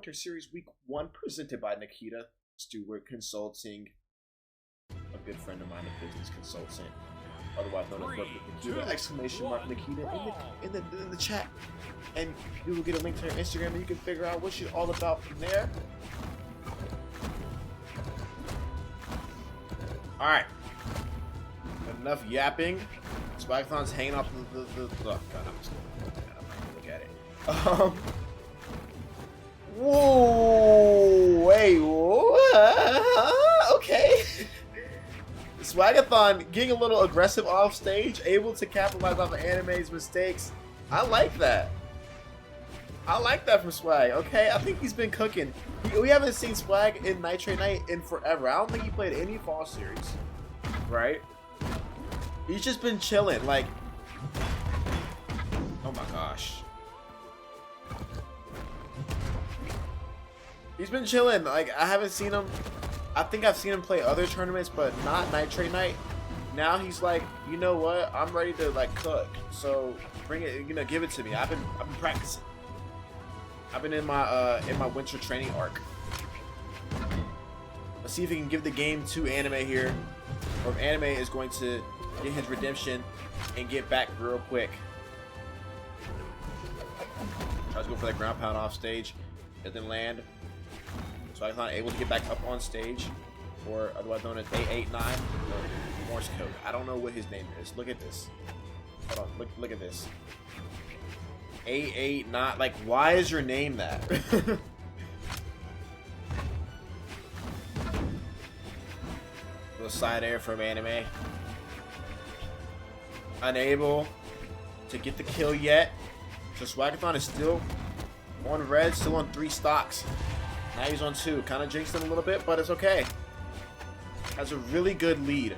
Winter Series Week 1 presented by Nikita Stewart Consulting, a good friend of mine, a business consultant, otherwise known as Nikita, exclamation mark Nikita in the chat, and you will get a link to her Instagram and you can figure out what she's all about from there. Alright, enough yapping. Swagathon's hanging off the oh god, I'm just gonna look at it. Whoa, wait, okay. Swagathon getting a little aggressive off stage, able to capitalize off of Anime's mistakes. I like that. I like that from Swag. Okay, I think he's been cooking. We haven't seen Swag in Nitrate Night in forever. I don't think he played any fall series, right? He's just been chilling, like, oh my gosh. He's been chilling. Like, I haven't seen him. I think I've seen him play other tournaments, but not Nitrate Night. Now he's like, you know what? I'm ready to like cook. So bring it. You know, give it to me. I've been practicing. I've been in my winter training arc. Let's see if he can give the game to Anime here, or if Anime is going to get his redemption and get back real quick. Tries to go for the ground pound off stage. Doesn't land. Swagathon able to get back up on stage, or otherwise known as A89, or Morse code. I don't know what his name is. Look at this. Hold on. Look at this. A89. Like, why is your name that? Little side air from Anime. Unable to get the kill yet. So Swagathon is still on red, still on 3 stocks. Now he's on 2. Kind of jinxed him a little bit, but it's okay. Has a really good lead.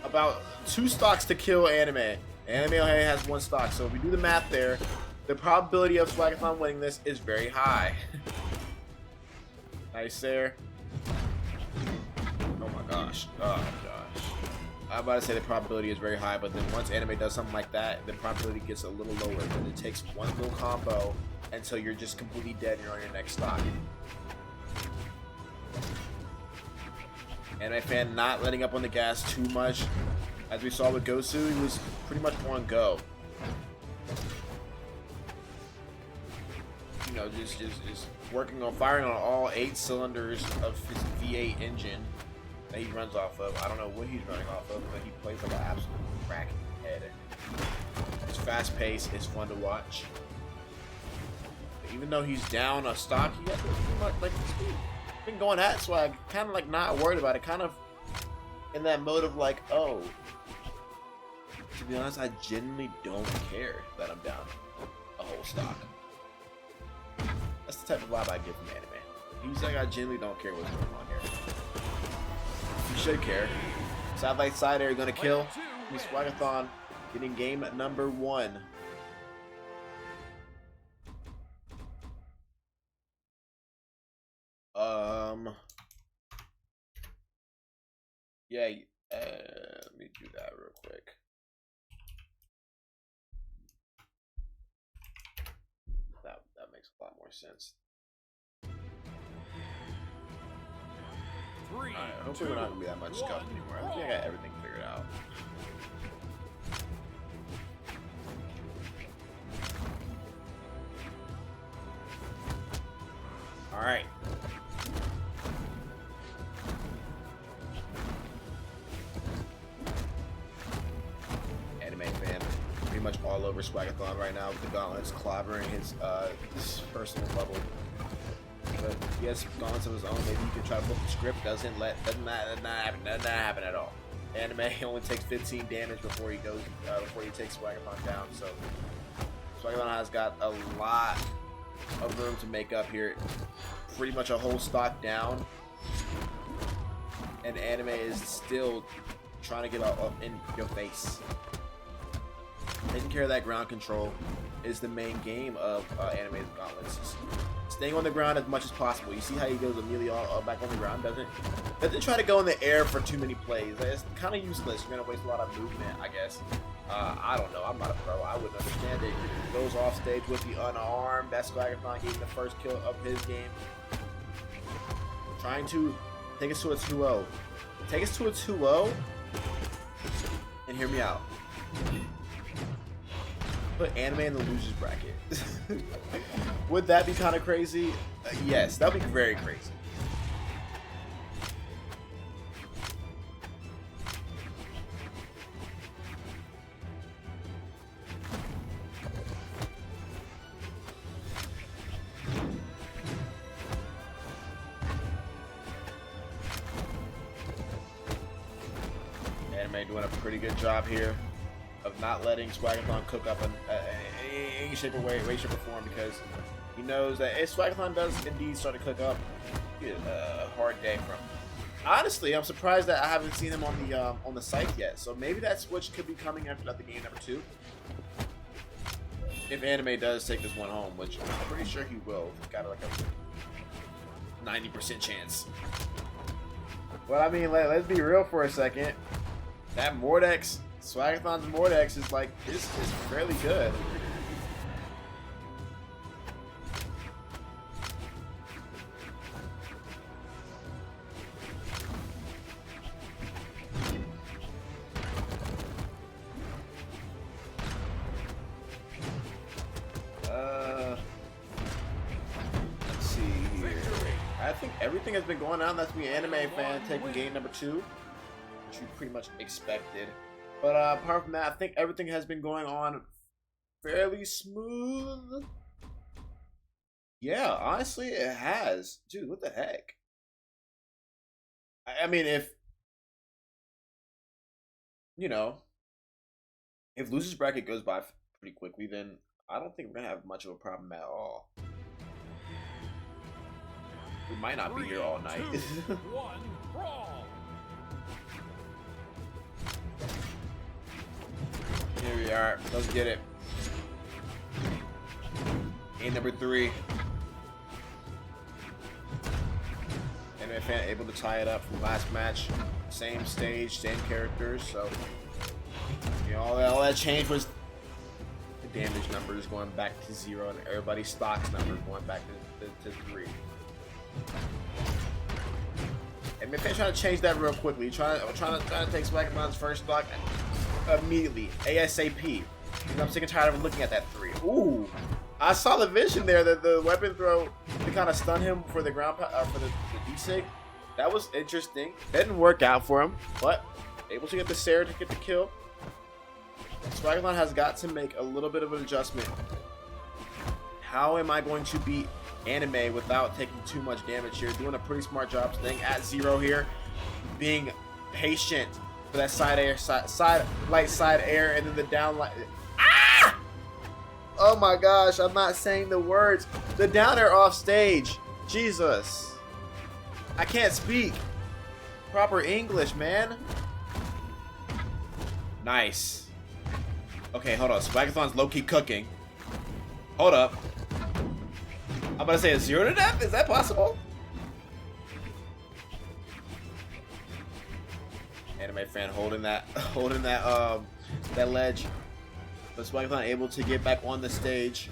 About 2 stocks to kill Anime. Anime only has 1 stock, so if we do the math there, the probability of Swagathon winning this is very high. Nice there. Oh my gosh. Oh my gosh. I'm about to say the probability is very high, but then once Anime does something like that, the probability gets a little lower. Then it takes 1 little combo until you're just completely dead and you're on your next stock. Anime fan not letting up on the gas too much. As we saw with Gosu, he was pretty much on go. You know, just working on firing on all 8 cylinders of his V8 engine that he runs off of. I don't know what he's running off of, but he plays like an absolute crackhead. It's fast paced, it's fun to watch. But even though he's down a stock, he has pretty much like he's been going at Swag, kind of like not worried about it, kind of in that mode of like, oh, to be honest, I genuinely don't care that I'm down a whole stock. That's the type of vibe I get from Anime. He's like, I genuinely don't care what's going on here. You should care. Side side air gonna kill. Miss Swagathon getting game number 1. Yeah, let me do that real quick. That makes a lot more sense. Alright, hopefully we're not gonna be that much scuffed anymore. I think I got everything figured out. Alright. Anime fan pretty much all over Swagathon right now with the gauntlets clobbering his personal bubble. But he has gauntlets of his own. Maybe he can try to flip the script. Doesn't happen at all. Anime only takes 15 damage before he goes before he takes Swagathon down. So Swagathon has got a lot of room to make up here. Pretty much a whole stock down, and Anime is still trying to get up in your face. Taking care of that ground control is the main game of Anime's gauntlets. Staying on the ground as much as possible. You see how he goes immediately back on the ground, doesn't try to go in the air for too many plays. It's kind of useless. You're gonna waste a lot of movement, I guess. I don't know. I'm not a pro. I wouldn't understand it. He goes off stage with the unarmed. That's Swagathon getting the first kill of his game. Trying to take us to a 2-0. Take us to a 2-0. And hear me out. Put anime in the losers bracket. Would that be kind of crazy? Yes, that would be very crazy. Anime doing a pretty good job here of not letting Swagathon cook up in any shape or way, shape or form, because he knows that if Swagathon does indeed start to cook up, it's a hard day for him. Honestly, I'm surprised that I haven't seen him on the site yet. So maybe that switch could be coming after the game number 2. If Anime does take this one home, which I'm pretty sure he will. He's got like a 90% chance. But I mean, let's be real for a second. That Mordex, Swagathon's Mordex is like, is fairly good. Let's see here. I think everything has been going on. That's me, Anime fan, taking game number 2. Which we pretty much expected. But apart from that, I think everything has been going on fairly smooth. Yeah, honestly, it has. Dude, what the heck? I mean, if, you know, if losers bracket goes by pretty quickly, then I don't think we're going to have much of a problem at all. We might not be here all night. 3, 2, 1, brawl! Here we are. Let's get it. Game number 3. Anime fan able to tie it up from last match. Same stage, same characters. So, you know, all that change was the damage numbers going back to 0 and everybody's stocks numbers going back to 3. And Anime fan trying to change that real quickly. Trying to take Swagathon's first stock immediately, ASAP. I'm sick and tired of looking at that 3. Ooh, I saw the vision there that the weapon throw to kind of stun him for the ground for the D-sig. That was interesting. Didn't work out for him, but able to get the Sarah to get the kill. Swagathon has got to make a little bit of an adjustment. How am I going to beat Anime without taking too much damage here? Doing a pretty smart job staying at 0 here, being patient for that side air, light side air, and then the down light. Ah! Oh my gosh, I'm not saying the words. The down air off stage. Jesus. I can't speak proper English, man. Nice. Okay, hold on. Swagathon's low-key cooking. Hold up. I'm about to say a 0 to death? Is that possible? Anime fan holding that that ledge. But Swagathon able to get back on the stage.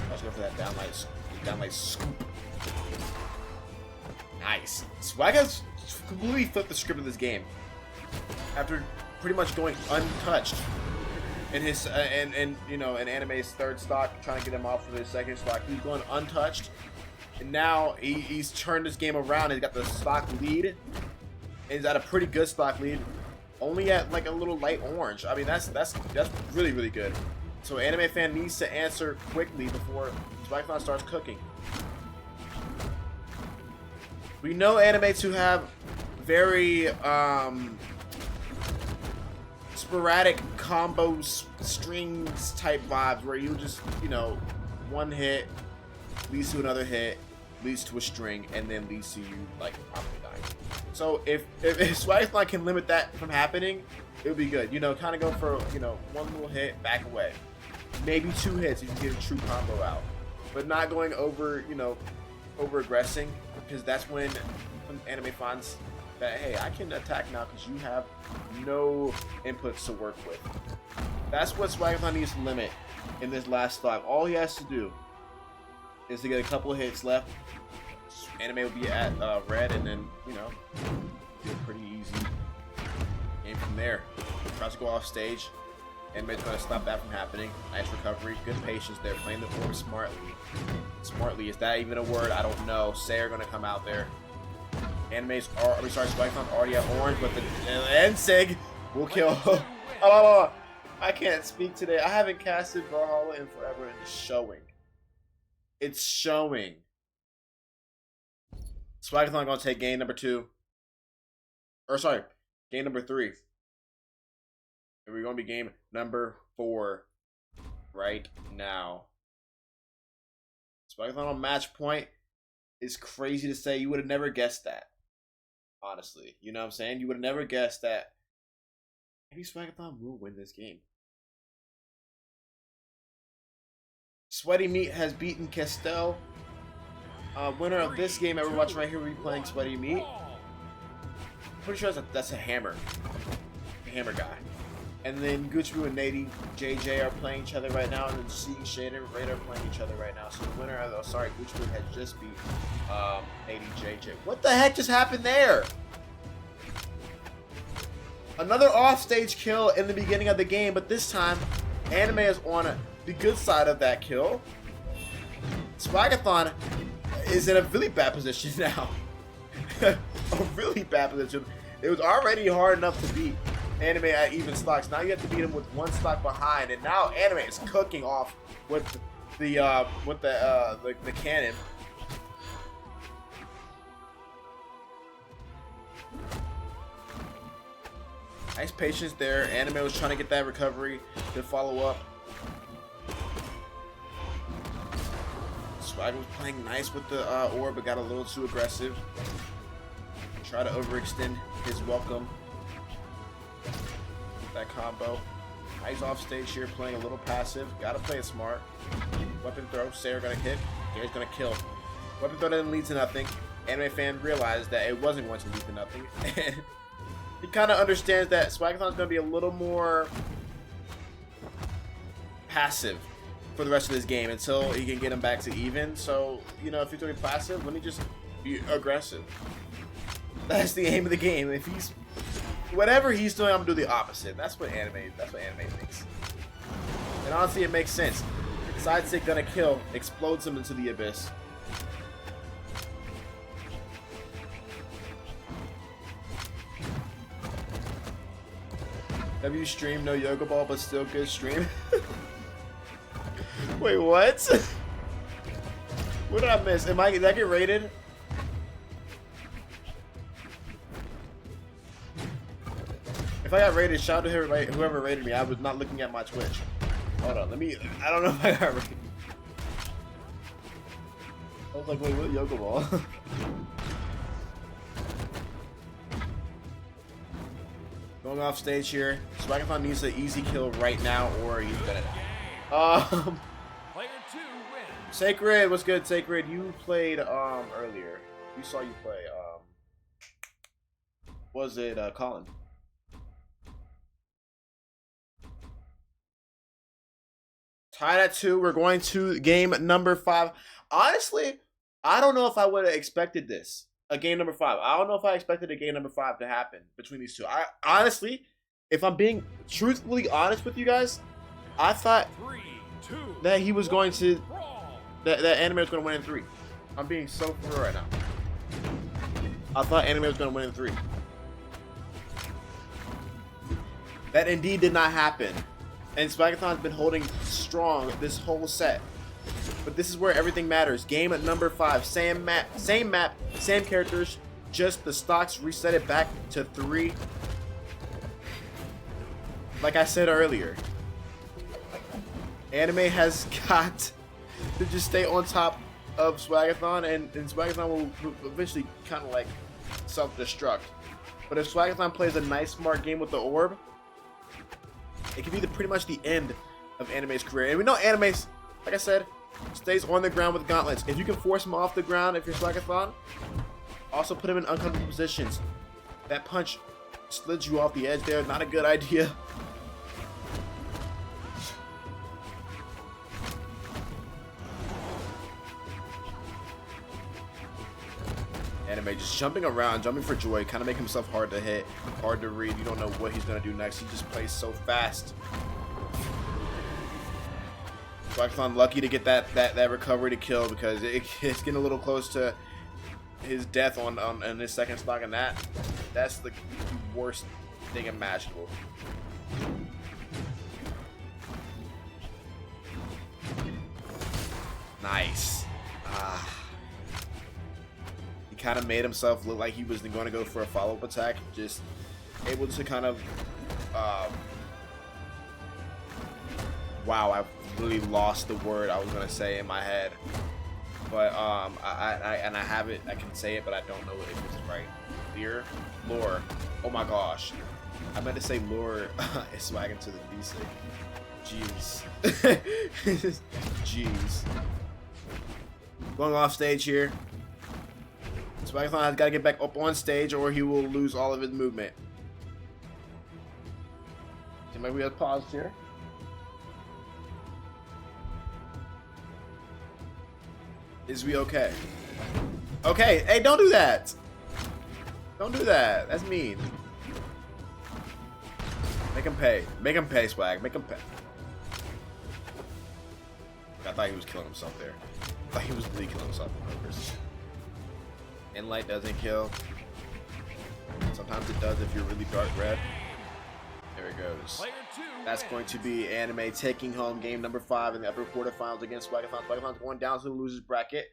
Let's go for that downlight scoop. Nice. Swaga's completely flipped the script of this game. After pretty much going untouched in his you know, in Anime's third stock, trying to get him off of his second stock. He's going untouched. And now he's turned this game around. He's got the stock lead. He's at a pretty good stock lead, only at like a little light orange. I mean, that's really, really good. So Anime fan needs to answer quickly before Swagathon starts cooking. We know Anime to have very sporadic combo strings type vibes, where you just, you know, one hit leads to another hit, leads to a string, and then leads to you like probably dying. So if Swagathon can limit that from happening, it would be good. You know, kind of go for, you know, one little hit, back away, maybe 2 hits if you get a true combo out, but not going over, you know, over aggressing, because that's when Anime fans that, hey, I can attack now because you have no inputs to work with. That's what Swagathon needs to limit in this last 5. All he has to do is to get a couple of hits left. Anime will be at red, and then, you know, be a pretty easy game from there. Tries to go off stage. Anime's going to stop that from happening. Nice recovery. Good patience there. Playing the orb smartly. Smartly, is that even a word? I don't know. Sayer going to come out there. Swagathon's already at orange, but the Ensig will kill. Oh, I can't speak today. I haven't casted Brawlhalla in forever, and it's showing. It's showing. Swagathon going to take game number 2. Or, sorry, game number 3. And we're going to be game number 4 right now. Swagathon on match point is crazy to say. You would have never guessed that. Honestly. You know what I'm saying? You would have never guessed that. Maybe Swagathon will win this game. Sweaty Meat has beaten Castel. Winner of this game that we're watching right here will be playing Sweaty Meat. Pretty sure that's a hammer. A hammer guy. And then Gucci and Nady JJ are playing each other right now, and then C Shade and Raid are playing each other right now. So the winner of Gucci had just beat Nady JJ. What the heck just happened there? Another offstage kill in the beginning of the game, but this time Anime is on the good side of that kill. Swagathon is in a really bad position now. A really bad position. It was already hard enough to beat Anime at even stocks. Now you have to beat him with 1 stock behind, and now Anime is cooking off with the cannon. Nice patience there. Anime was trying to get that recovery to follow up. Swag was playing nice with the orb, but got a little too aggressive. Try to overextend his welcome. That combo. Nice off stage here, playing a little passive. Gotta play it smart. Weapon throw. Sayer gonna hit. Gary's gonna kill. Weapon throw didn't lead to nothing. Anime fan realized that it wasn't going to lead to nothing. And he kind of understands that Swagathon's gonna be a little more passive for the rest of this game until he can get him back to even. So, you know, if you're doing passive, let me just be aggressive. That's the aim of the game. If he's whatever he's doing, I'm gonna do the opposite. That's what anime thinks. And honestly, it makes sense. Side stick gonna kill, explodes him into the abyss. W stream, no yoga ball, but still good stream. Wait, what? What did I miss? Did I get rated? If I got rated, shout out to whoever rated me. I was not looking at my Twitch. Hold on, I don't know if I got rated. I was like, wait, what yoga ball? Going off stage here. Swagathon needs an easy kill right now, or he's gonna die. Player 2 wins. Sacred, what's good, Sacred? You played earlier. You saw you play was it Colin? Tied at 2. We're going to game number 5. Honestly, I don't know if I would have expected this. A game number 5. I don't know if I expected a game number 5 to happen between these two. I honestly, if I'm being truthfully honest with you guys, I thought 3, 2, that he was going to brawl. that Anime was going to win in 3. I'm being so for real right now. I thought Anime was going to win in 3. That indeed did not happen. And Swagathon's been holding strong this whole set. But this is where everything matters. Game at number 5. Same map, same characters. Just the stocks reset it back to 3. Like I said earlier, Anime has got to just stay on top of Swagathon, and Swagathon will eventually kind of like self-destruct. But if Swagathon plays a nice, smart game with the orb, it could be pretty much the end of Anime's career. And we know Anime's, like I said, stays on the ground with gauntlets. If you can force him off the ground, if you're Swagathon, also put him in uncomfortable positions. That punch slid you off the edge there. Not a good idea. Anime just jumping around, jumping for joy, kind of make himself hard to hit, hard to read. You don't know what he's going to do next. He just plays so fast. Swagathon lucky to get that recovery to kill, because it's getting a little close to his death on his second stock, and that's the worst thing imaginable. Nice. He kind of made himself look like he was going to go for a follow-up attack, just able to kind of wow, I really lost the word I was going to say in my head. But I have it, I can say it, but I don't know if it's right. Lure. Oh my gosh. I meant to say lure is swagging to the DC. Jeez. Jeez. Going off stage here. Swagathon has got to get back up on stage or he will lose all of his movement. Seems like we have paused here. Is we okay? Okay, hey, don't do that! Don't do that. That's mean. Make him pay. Make him pay, Swag. Make him pay. I thought he was killing himself there. I thought he was really killing himself on purpose. Inlight doesn't kill. Sometimes it does if you're really dark red. There it goes. That's going to be Anime taking home game number 5 in the upper quarterfinals against Swagathon. Swagathon's going down to the losers bracket.